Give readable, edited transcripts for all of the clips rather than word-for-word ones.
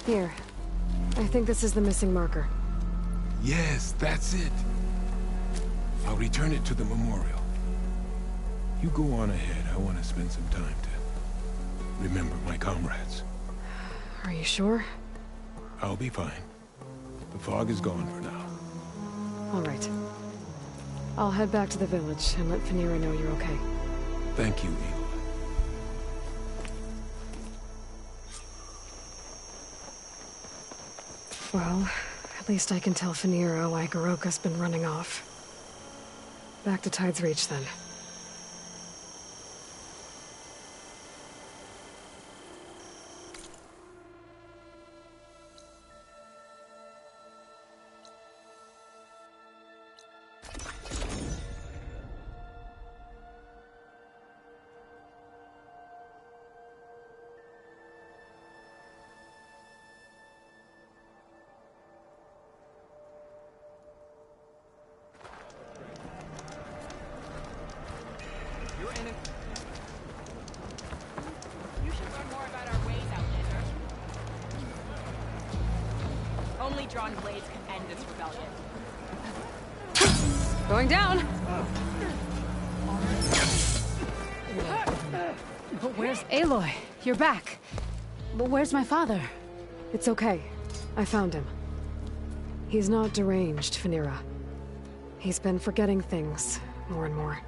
Here. I think this is the missing marker. Yes, that's it. I'll return it to the memorial. You go on ahead. I want to spend some time to remember my comrades. Are you sure? I'll be fine. The fog is gone for now. All right. I'll head back to the village and let Fenira know you're okay. Thank you, Aloy. Well, at least I can tell Fenira why Goroka's been running off. Back to Tide's Reach, then. You should learn more about our ways, Outlander. Only drawn blades can end this rebellion. Going down! But where's Aloy? You're back. But where's my father? It's okay. I found him. He's not deranged, Fenira. He's been forgetting things, more and more.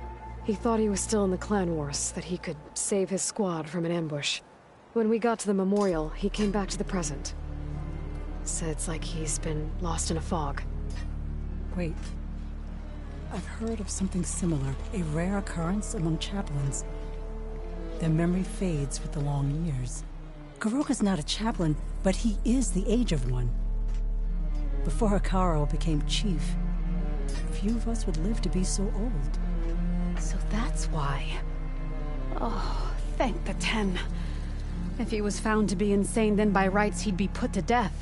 He thought he was still in the clan wars, that he could save his squad from an ambush. When we got to the memorial, he came back to the present. Said it's like he's been lost in a fog. Wait. I've heard of something similar, a rare occurrence among chaplains. Their memory fades with the long years. Goroka's not a chaplain, but he is the age of one. Before Hekarro became chief, few of us would live to be so old. So that's why. Oh, thank the Ten. If he was found to be insane, then by rights he'd be put to death.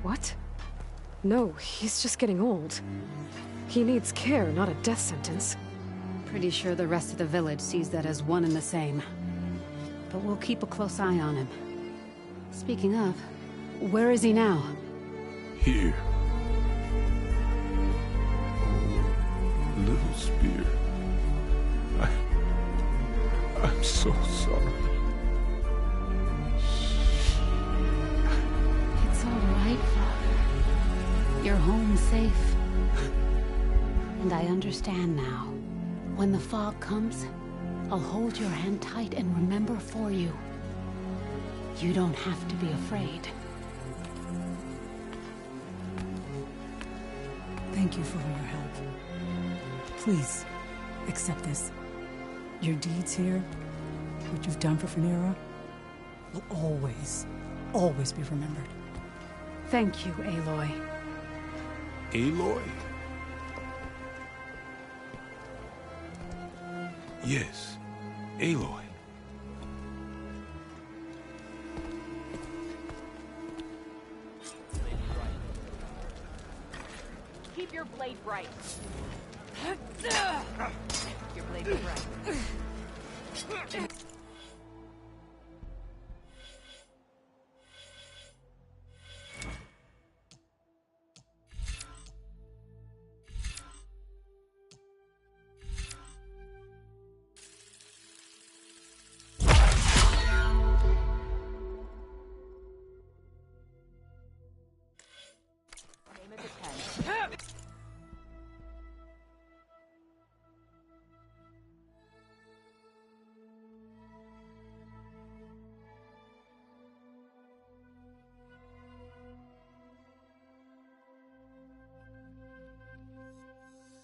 What? No, he's just getting old. He needs care, not a death sentence. Pretty sure the rest of the village sees that as one and the same. But we'll keep a close eye on him. Speaking of, where is he now? Here. Oh, little spear. I'm so sorry. It's all right, Father. You're home safe. And I understand now. When the fog comes, I'll hold your hand tight and remember for you. You don't have to be afraid. Thank you for all your help. Please, accept this. Your deeds here, what you've done for Fenira, will always, always be remembered. Thank you, Aloy. Aloy? Yes, Aloy. Keep your blade bright. Your blade bright. Name is a 10.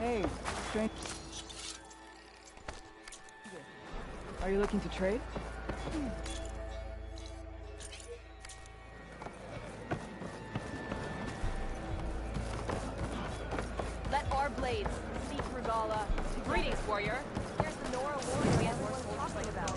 Hey, strange. Are you looking to trade? Let our blades seek Regala. Greetings, warrior. Here's the Nora warrior everyone's talking about.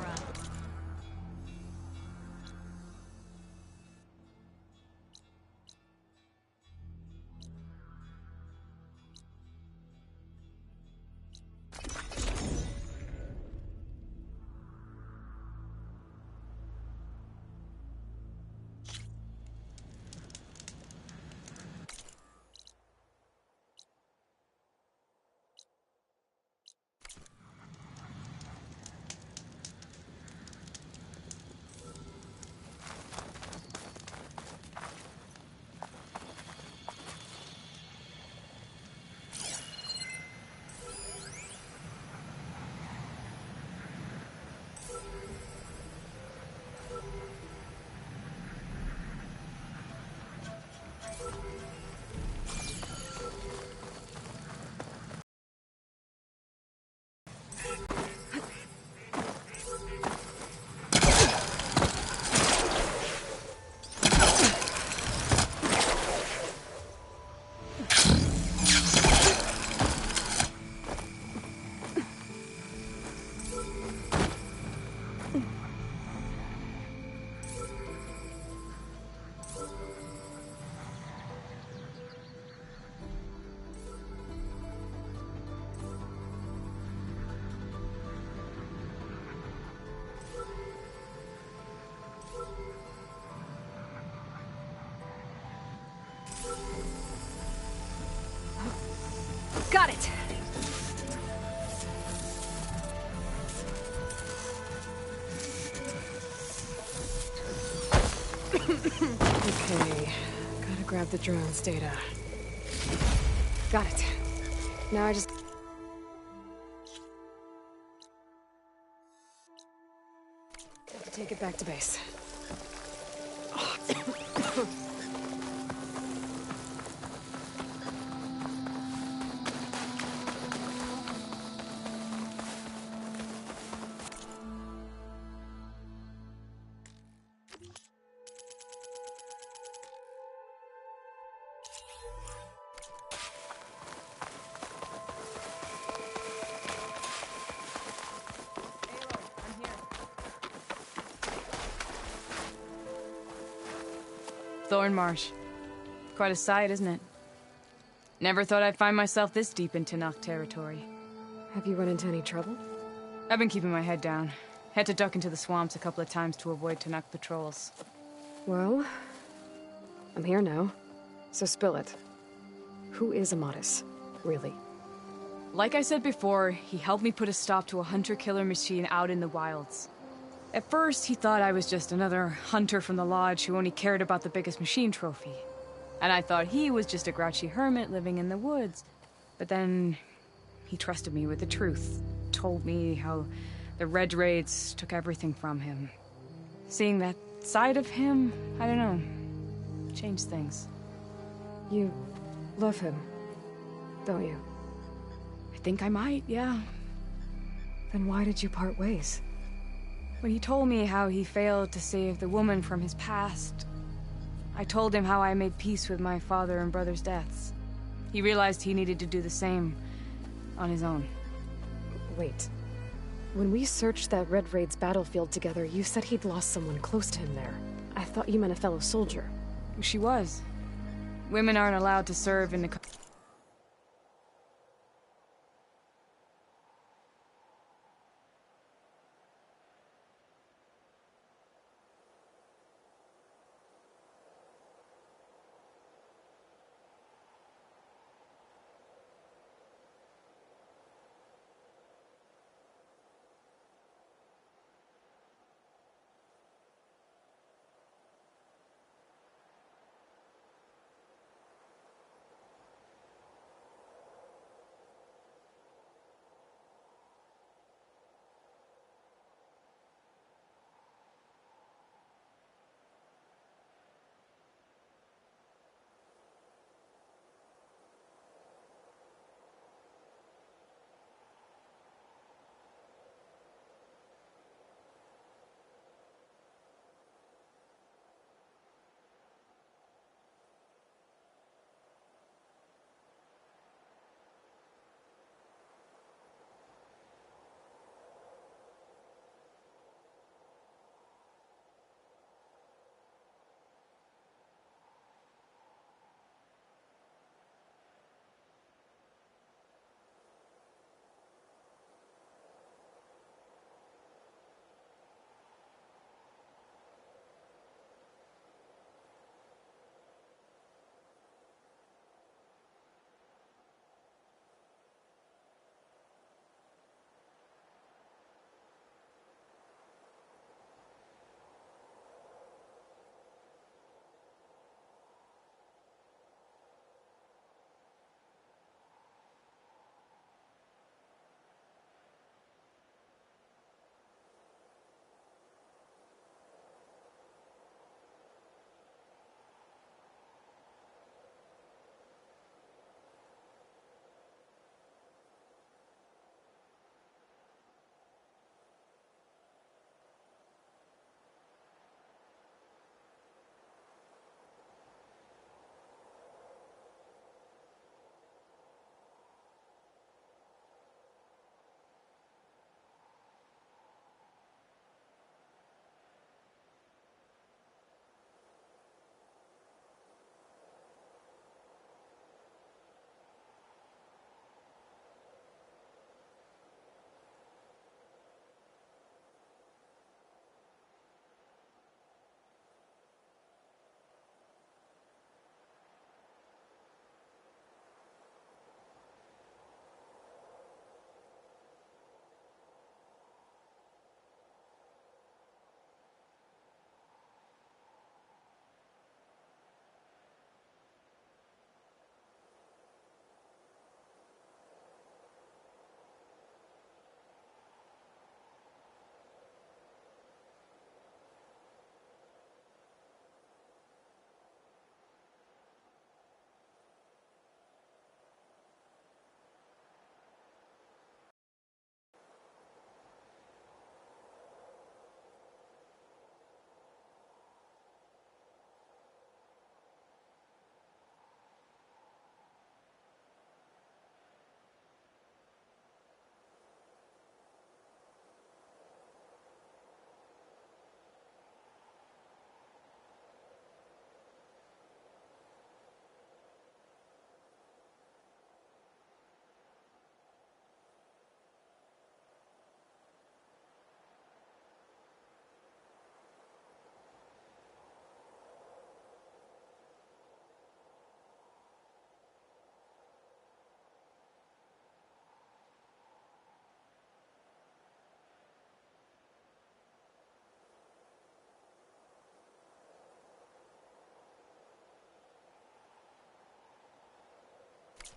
Got it! Okay, gotta grab the drone's data. Got it. Now I just... have to take it back to base. Thornmarsh. Quite a sight, isn't it? Never thought I'd find myself this deep in Tenakth territory. Have you run into any trouble? I've been keeping my head down. Had to duck into the swamps a couple of times to avoid Tenakth patrols. Well, I'm here now, so spill it. Who is Amadis, really? Like I said before, he helped me put a stop to a hunter-killer machine out in the wilds. At first, he thought I was just another hunter from the Lodge who only cared about the biggest machine trophy. And I thought he was just a grouchy hermit living in the woods. But then, he trusted me with the truth. Told me how the Red Raids took everything from him. Seeing that side of him, I don't know, changed things. You love him, don't you? I think I might, yeah. Then why did you part ways? When he told me how he failed to save the woman from his past, I told him how I made peace with my father and brother's deaths. He realized he needed to do the same on his own. Wait. When we searched that Red Raid's battlefield together, you said he'd lost someone close to him there. I thought you meant a fellow soldier. She was. Women aren't allowed to serve in the...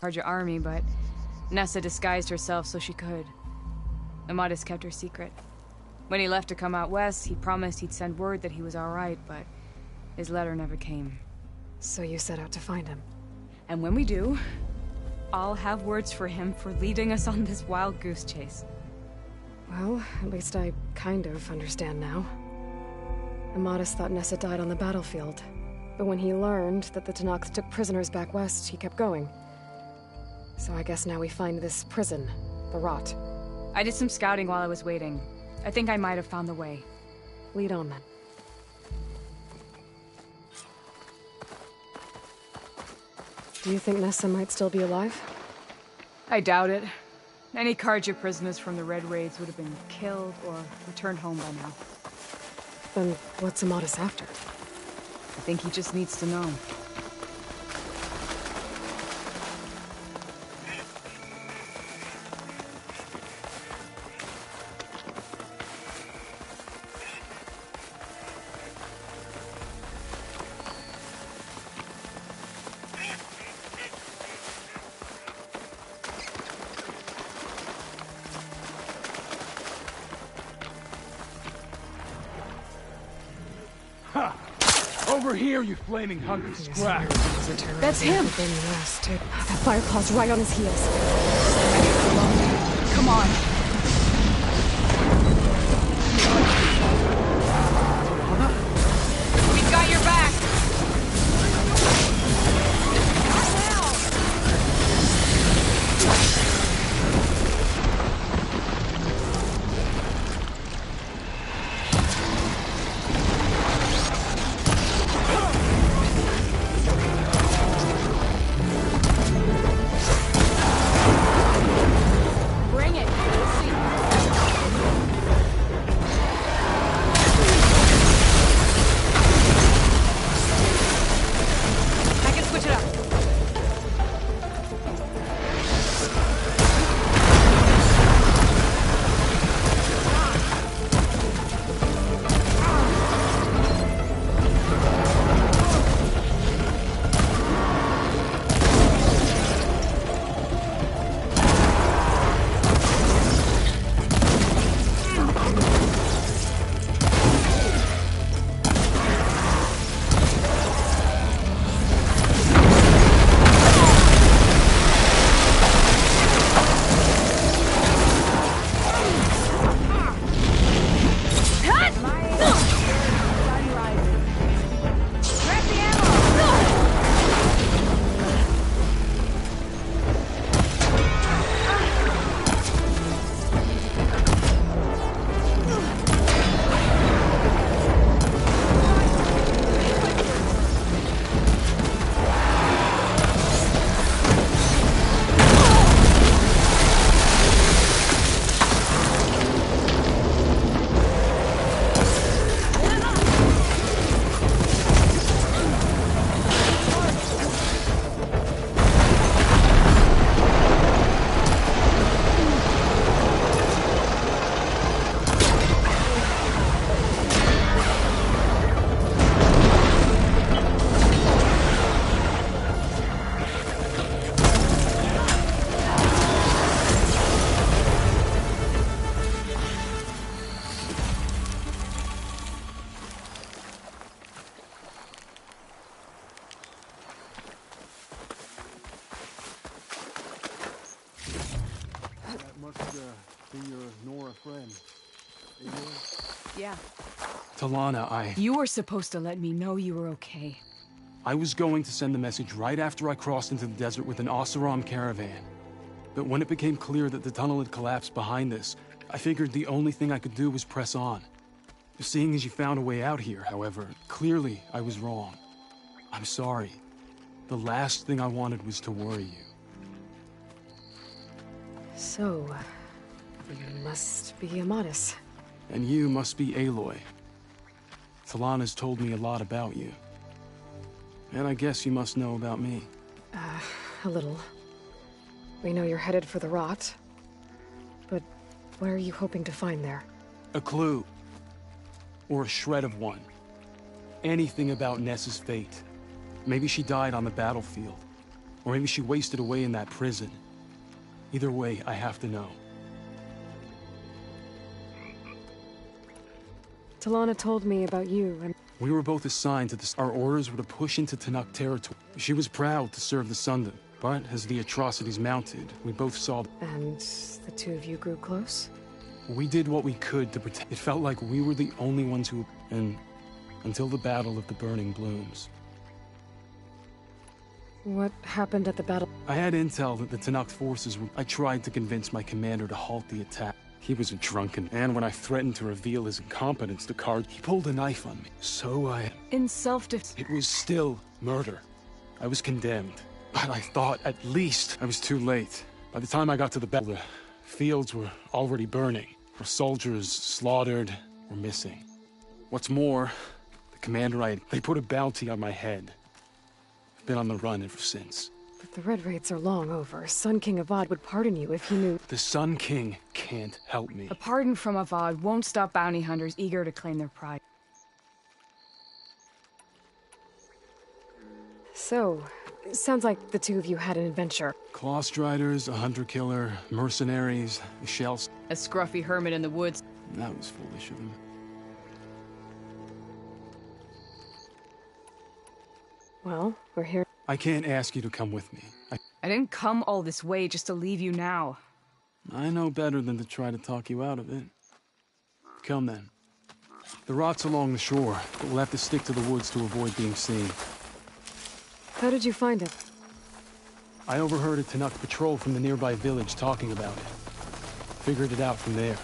Carja army, but Nessa disguised herself so she could. Amadis kept her secret. When he left to come out west, he promised he'd send word that he was alright, but his letter never came. So you set out to find him. And when we do, I'll have words for him for leading us on this wild goose chase. Well, at least I kind of understand now. Amadis thought Nessa died on the battlefield, but when he learned that the Tenakth took prisoners back west, he kept going. So I guess now we find this prison, the Rot. I did some scouting while I was waiting. I think I might have found the way. Lead on, then. Do you think Nessa might still be alive? I doubt it. Any Carja prisoners from the Red Raids would have been killed or returned home by now. Then what's Amadis after? I think he just needs to know. Over here, you flaming hunk of scrap! That's him! That Fireclaw's right on his heels. Come on! We've got your back! Yeah. Talana, You were supposed to let me know you were okay. I was going to send the message right after I crossed into the desert with an Oseram caravan. But when it became clear that the tunnel had collapsed behind us, I figured the only thing I could do was press on. Seeing as you found a way out here, however, clearly I was wrong. I'm sorry. The last thing I wanted was to worry you. So, you must be Amadis. And you must be Aloy. Talana's told me a lot about you. And I guess you must know about me. A little. We know you're headed for the Rot. But what are you hoping to find there? A clue. Or a shred of one. Anything about Nessa's fate. Maybe she died on the battlefield. Or maybe she wasted away in that prison. Either way, I have to know. Talana told me about you and... We were both assigned to this. Our orders were to push into Tenakth territory. She was proud to serve the Sundom, but as the atrocities mounted, we both saw... And the two of you grew close? We did what we could to protect... It felt like we were the only ones who... And until the Battle of the Burning Blooms. What happened at the battle? I had intel that the Tenakth forces were... I tried to convince my commander to halt the attack. He was a drunken, and when I threatened to reveal his incompetence to Card, he pulled a knife on me. So In self-defense... It was still murder. I was condemned. But I thought at least I was too late. By the time I got to the battle, the fields were already burning. Our soldiers slaughtered or missing. What's more, the commander they put a bounty on my head. I've been on the run ever since. But the Red Raids are long over. Sun King Avad would pardon you if he knew... The Sun King can't help me. A pardon from Avad won't stop bounty hunters eager to claim their pride. So, it sounds like the two of you had an adventure. Claw Striders, a hunter-killer, mercenaries, a shells. A scruffy hermit in the woods. That was foolish of him. Well, we're here. I can't ask you to come with me. I didn't come all this way just to leave you now. I know better than to try to talk you out of it. Come then. The rot's along the shore, but we'll have to stick to the woods to avoid being seen. How did you find it? I overheard a Tenakth patrol from the nearby village talking about it. Figured it out from there.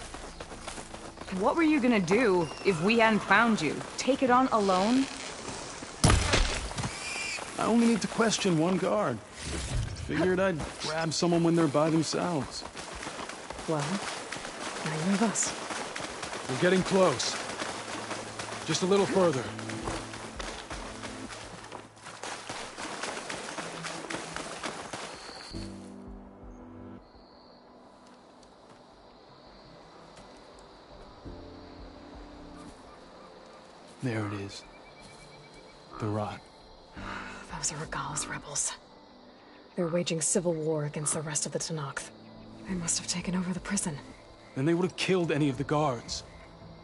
What were you gonna do if we hadn't found you? Take it on alone? I only need to question one guard. Figured I'd grab someone when they're by themselves. Well, now you have us. We're getting close. Just a little further. There it is. The rot. Those are Regal's rebels. They're waging civil war against the rest of the Tenakth. They must have taken over the prison. Then they would have killed any of the guards.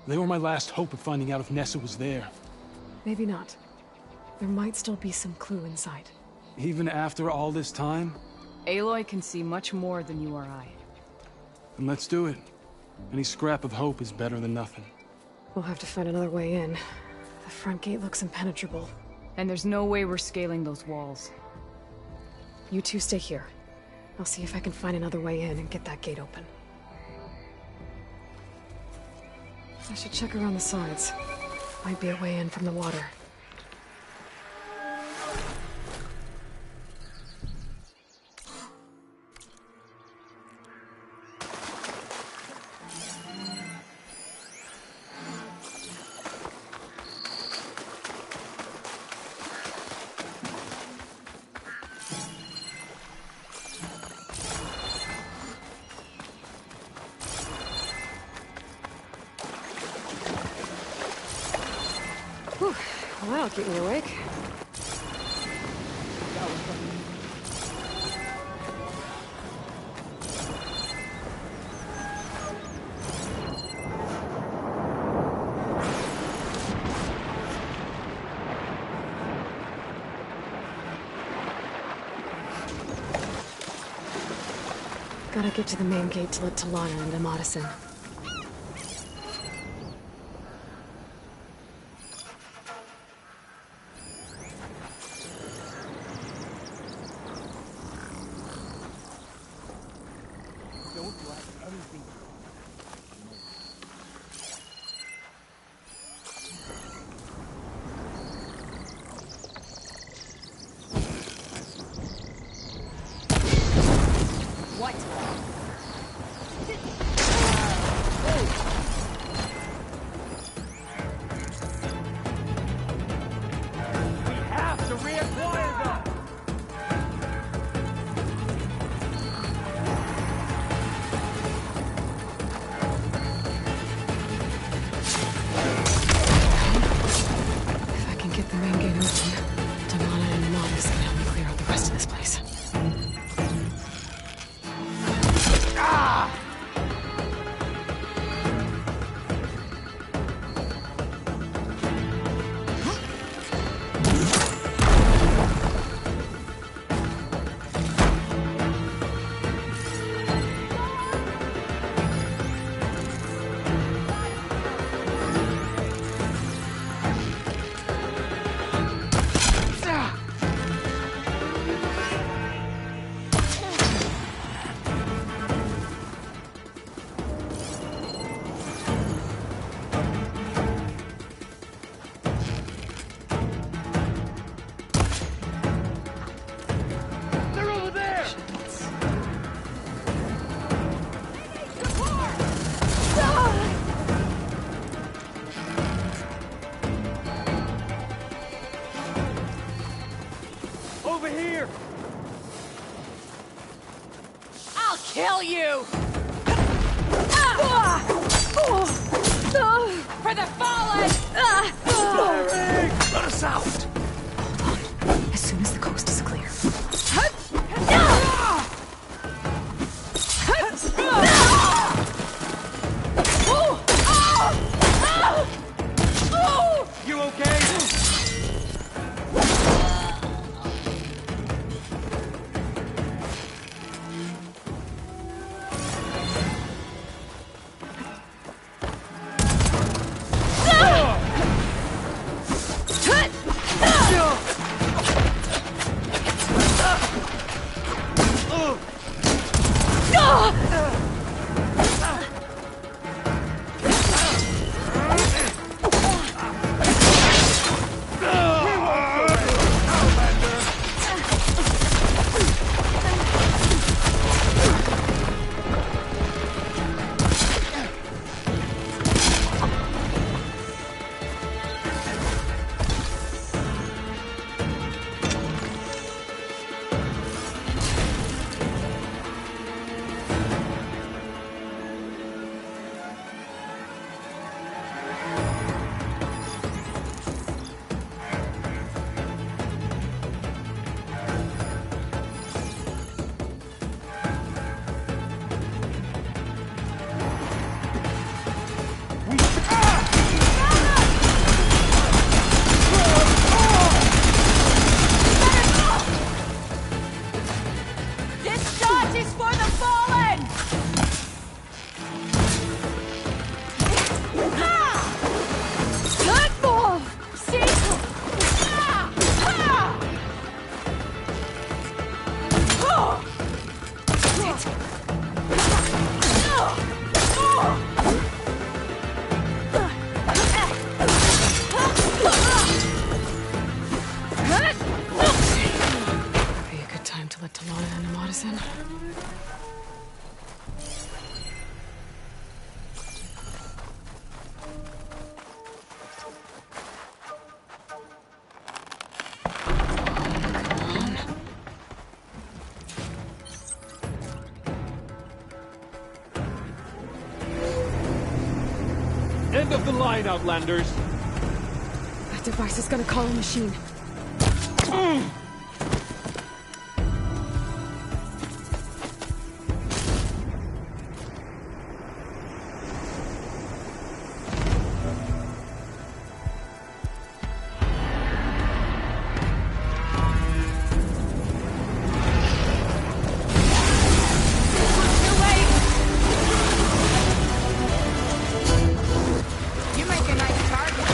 They were my last hope of finding out if Nessa was there. Maybe not. There might still be some clue inside. Even after all this time? Aloy can see much more than you or I. Then let's do it. Any scrap of hope is better than nothing. We'll have to find another way in. The front gate looks impenetrable. And there's no way we're scaling those walls. You two stay here. I'll see if I can find another way in and get that gate open. I should check around the sides. Might be a way in from the water. Whew. Well, that'll keep me awake. Gotta get to the main gate to let Talana and Amadison. If I can get the main gate open, Talana and Amadis can help me clear out the rest of this place. kill you! For the fallen! Let us out! As soon as the coast is clear. You okay? This shot is for the fallen! Be a good time to let Talana and Amadas in. End of the line, Outlanders. That device is gonna call a machine. You make a nice target.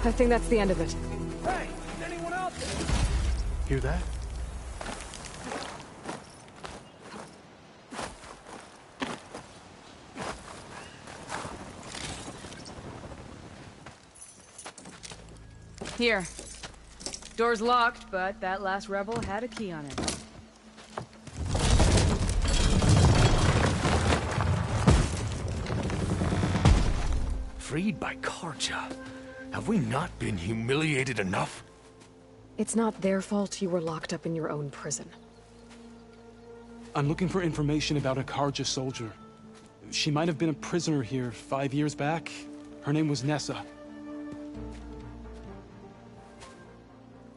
I think that's the end of it. Hey, is anyone out there? Hear that? Here. Door's locked, but that last rebel had a key on it. Freed by Carja. Have we not been humiliated enough? It's not their fault you were locked up in your own prison. I'm looking for information about a Carja soldier. She might have been a prisoner here 5 years back. Her name was Nessa.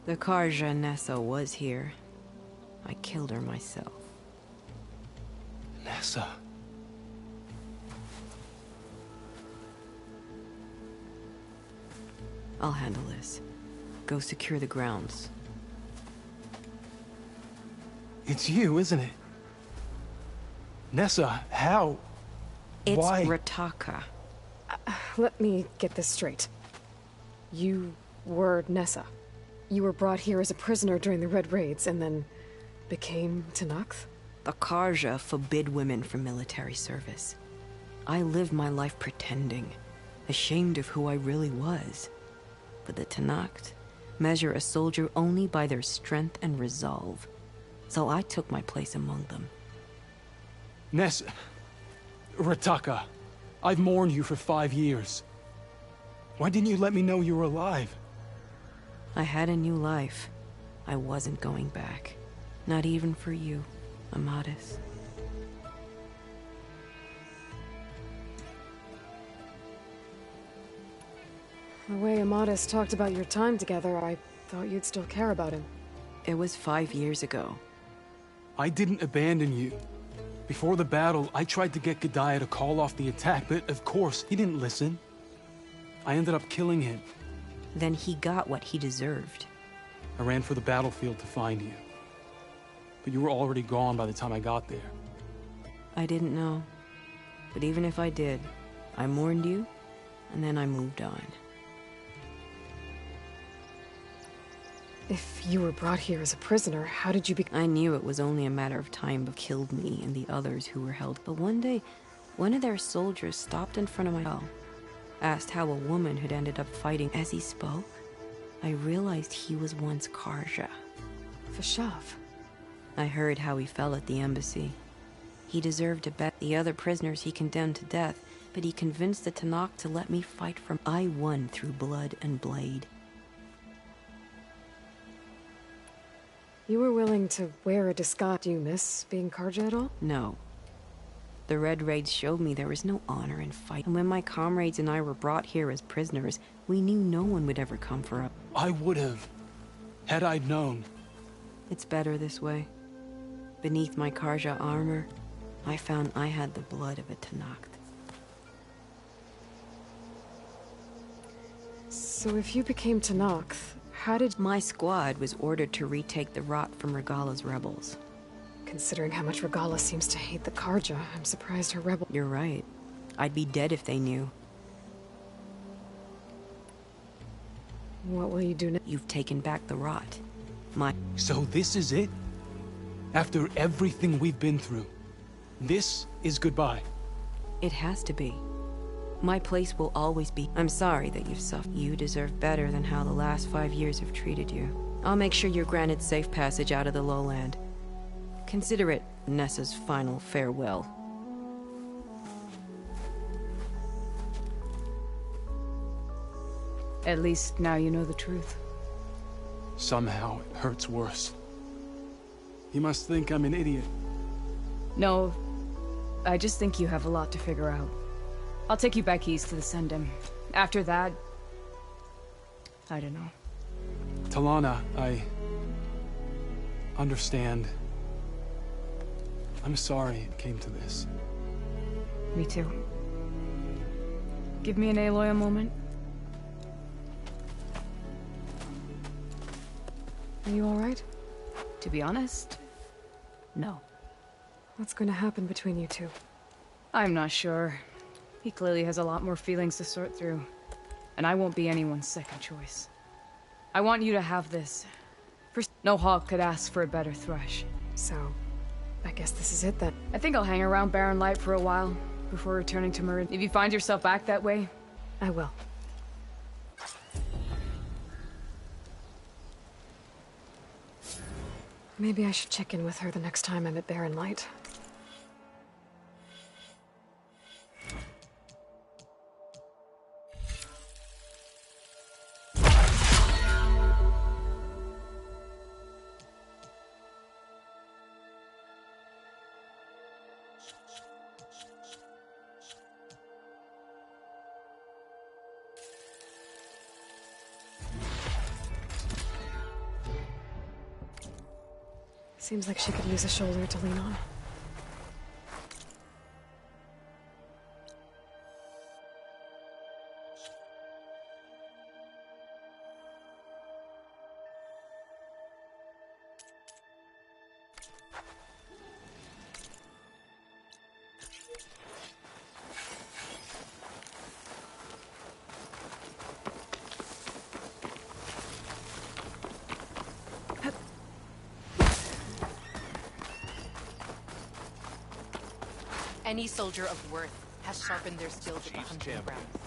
The Carja Nessa was here. I killed her myself. Nessa. I'll handle this. Go secure the grounds. It's you, isn't it? Nessa, how? It's Why? Rataka. Let me get this straight. You were Nessa. You were brought here as a prisoner during the Red Raids and then became Tenakth? The Carja forbid women from military service. I lived my life pretending, ashamed of who I really was. But the Tenakth measure a soldier only by their strength and resolve. So I took my place among them. Nessa. Rataka. I've mourned you for 5 years. Why didn't you let me know you were alive? I had a new life. I wasn't going back. Not even for you, Amadis. The way Amadis talked about your time together, I thought you'd still care about him. It was 5 years ago. I didn't abandon you. Before the battle, I tried to get Gedaya to call off the attack, but of course, he didn't listen. I ended up killing him. Then he got what he deserved. I ran for the battlefield to find you. But you were already gone by the time I got there. I didn't know. But even if I did, I mourned you, and then I moved on. If you were brought here as a prisoner, how did you I knew it was only a matter of time but killed me and the others who were held. But one day, one of their soldiers stopped in front of my cell, asked how a woman had ended up fighting. As he spoke, I realized he was once Carja. Fashav? I heard how he fell at the embassy. He deserved to bet the other prisoners he condemned to death, but he convinced the Tenakth to let me fight from. I won through blood and blade. You were willing to wear a disguise. Do you miss being Carja at all? No. The Red Raids showed me there was no honor in fight. And when my comrades and I were brought here as prisoners, we knew no one would ever come for us. I would have, had I known. It's better this way. Beneath my Carja armor, I found I had the blood of a Tenakth. So if you became Tenakth, how did... My squad was ordered to retake the Rot from Regala's rebels. Considering how much Regala seems to hate the Carja, I'm surprised her rebel... You're right. I'd be dead if they knew. What will you do now? You've taken back the Rot. So this is it? After everything we've been through, this is goodbye? It has to be. My place will always be. I'm sorry that you've suffered. You deserve better than how the last 5 years have treated you. I'll make sure you're granted safe passage out of the lowland. Consider it Nessa's final farewell. At least now you know the truth. Somehow it hurts worse. You must think I'm an idiot. No, I just think you have a lot to figure out. I'll take you back east to the Sendem. After that, I don't know. Talana, I understand. I'm sorry it came to this. Me too. Give me an Aloy a moment. Are you alright? To be honest, no. What's going to happen between you two? I'm not sure. He clearly has a lot more feelings to sort through. and I won't be anyone's second choice. I want you to have this. No hawk could ask for a better thrush. So, I guess this is it then. I think I'll hang around Barren Light for a while, before returning to Meridian. If you find yourself back that way, I will. Maybe I should check in with her the next time I'm at Barren Light. Seems like she could use a shoulder to lean on. Any soldier of worth has sharpened their skills at the hunting ground.